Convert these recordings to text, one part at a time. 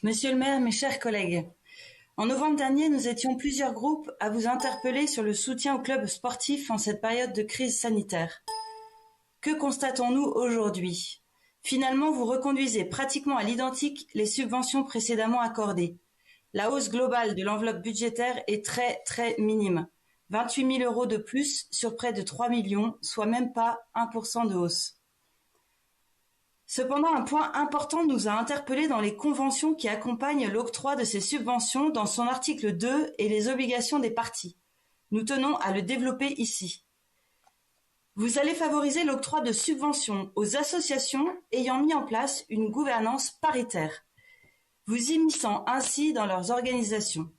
Monsieur le maire, mes chers collègues, en novembre dernier, nous étions plusieurs groupes à vous interpeller sur le soutien aux clubs sportifs en cette période de crise sanitaire. Que constatons-nous aujourd'hui? Finalement, vous reconduisez pratiquement à l'identique les subventions précédemment accordées. La hausse globale de l'enveloppe budgétaire est très minime. 28 000 € de plus sur près de 3 millions, soit même pas 1% de hausse. Cependant, un point important nous a interpellés dans les conventions qui accompagnent l'octroi de ces subventions dans son article 2 et les obligations des parties. Nous tenons à le développer ici. Vous allez favoriser l'octroi de subventions aux associations ayant mis en place une gouvernance paritaire, vous immisçant ainsi dans leurs organisations.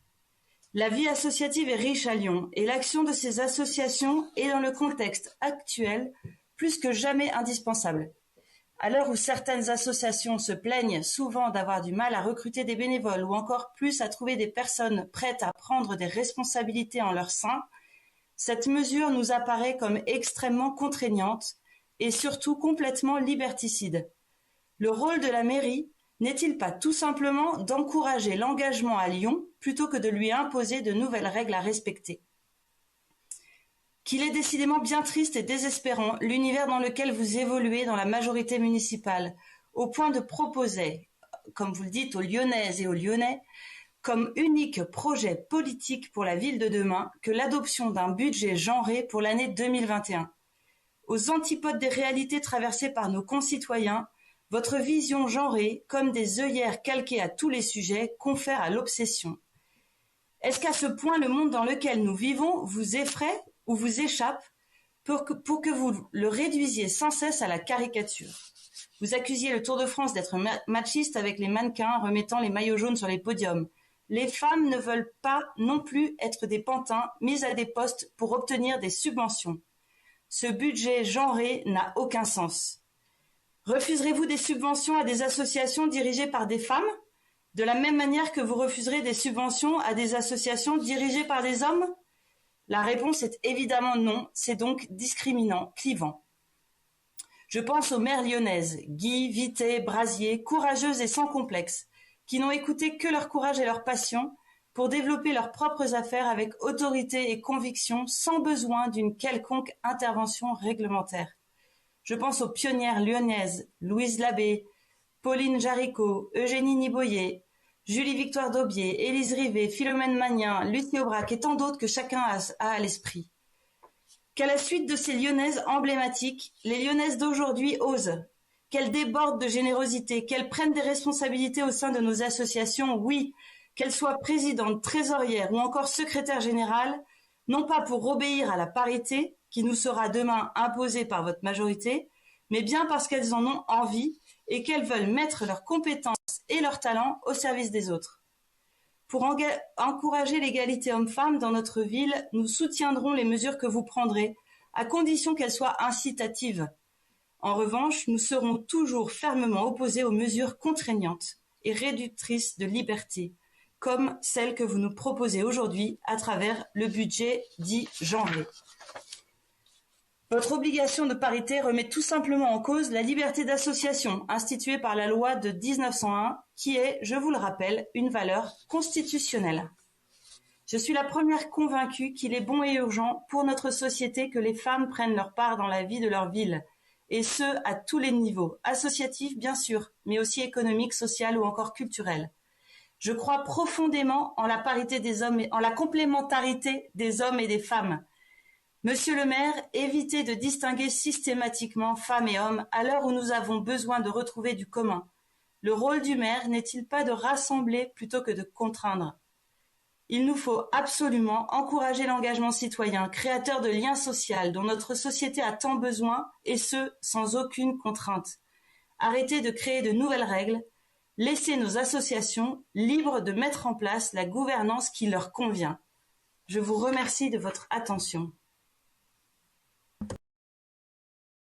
La vie associative est riche à Lyon et l'action de ces associations est dans le contexte actuel plus que jamais indispensable. À l'heure où certaines associations se plaignent souvent d'avoir du mal à recruter des bénévoles ou encore plus à trouver des personnes prêtes à prendre des responsabilités en leur sein, cette mesure nous apparaît comme extrêmement contraignante et surtout complètement liberticide. Le rôle de la mairie n'est-il pas tout simplement d'encourager l'engagement à Lyon plutôt que de lui imposer de nouvelles règles à respecter? Qu'il est décidément bien triste et désespérant l'univers dans lequel vous évoluez dans la majorité municipale, au point de proposer, comme vous le dites aux Lyonnaises et aux Lyonnais, comme unique projet politique pour la ville de demain que l'adoption d'un budget genré pour l'année 2021. Aux antipodes des réalités traversées par nos concitoyens, votre vision genrée, comme des œillères calquées à tous les sujets, confère à l'obsession. Est-ce qu'à ce point le monde dans lequel nous vivons vous effraie ou vous échappe pour que vous le réduisiez sans cesse à la caricature? Vous accusiez le Tour de France d'être machiste avec les mannequins remettant les maillots jaunes sur les podiums. Les femmes ne veulent pas non plus être des pantins mises à des postes pour obtenir des subventions. Ce budget genré n'a aucun sens. Refuserez-vous des subventions à des associations dirigées par des femmes, de la même manière que vous refuserez des subventions à des associations dirigées par des hommes? La réponse est évidemment non, c'est donc discriminant, clivant. Je pense aux maires lyonnaises, Guy, Vité, Brasier, courageuses et sans complexe, qui n'ont écouté que leur courage et leur passion pour développer leurs propres affaires avec autorité et conviction sans besoin d'une quelconque intervention réglementaire. Je pense aux pionnières lyonnaises, Louise Labbé, Pauline Jaricot, Eugénie Niboyer, Julie-Victoire Daubier, Élise Rivet, Philomène Magnin, Lucie Aubrac et tant d'autres que chacun a à l'esprit. Qu'à la suite de ces lyonnaises emblématiques, les lyonnaises d'aujourd'hui osent, qu'elles débordent de générosité, qu'elles prennent des responsabilités au sein de nos associations, oui, qu'elles soient présidentes, trésorières ou encore secrétaires générales, non pas pour obéir à la parité, qui nous sera demain imposée par votre majorité, mais bien parce qu'elles en ont envie et qu'elles veulent mettre leurs compétences et leurs talents au service des autres. Pour encourager l'égalité homme-femme dans notre ville, nous soutiendrons les mesures que vous prendrez, à condition qu'elles soient incitatives. En revanche, nous serons toujours fermement opposés aux mesures contraignantes et réductrices de liberté, comme celles que vous nous proposez aujourd'hui à travers le budget dit genré. Votre obligation de parité remet tout simplement en cause la liberté d'association instituée par la loi de 1901, qui est, je vous le rappelle, une valeur constitutionnelle. Je suis la première convaincue qu'il est bon et urgent pour notre société que les femmes prennent leur part dans la vie de leur ville, et ce, à tous les niveaux, associatifs bien sûr, mais aussi économique, social ou encore culturel. Je crois profondément en la parité des hommes, en la complémentarité des hommes et des femmes. Monsieur le maire, évitez de distinguer systématiquement femmes et hommes à l'heure où nous avons besoin de retrouver du commun. Le rôle du maire n'est-il pas de rassembler plutôt que de contraindre? Il nous faut absolument encourager l'engagement citoyen, créateur de liens sociaux dont notre société a tant besoin, et ce, sans aucune contrainte. Arrêtez de créer de nouvelles règles, laissez nos associations libres de mettre en place la gouvernance qui leur convient. Je vous remercie de votre attention.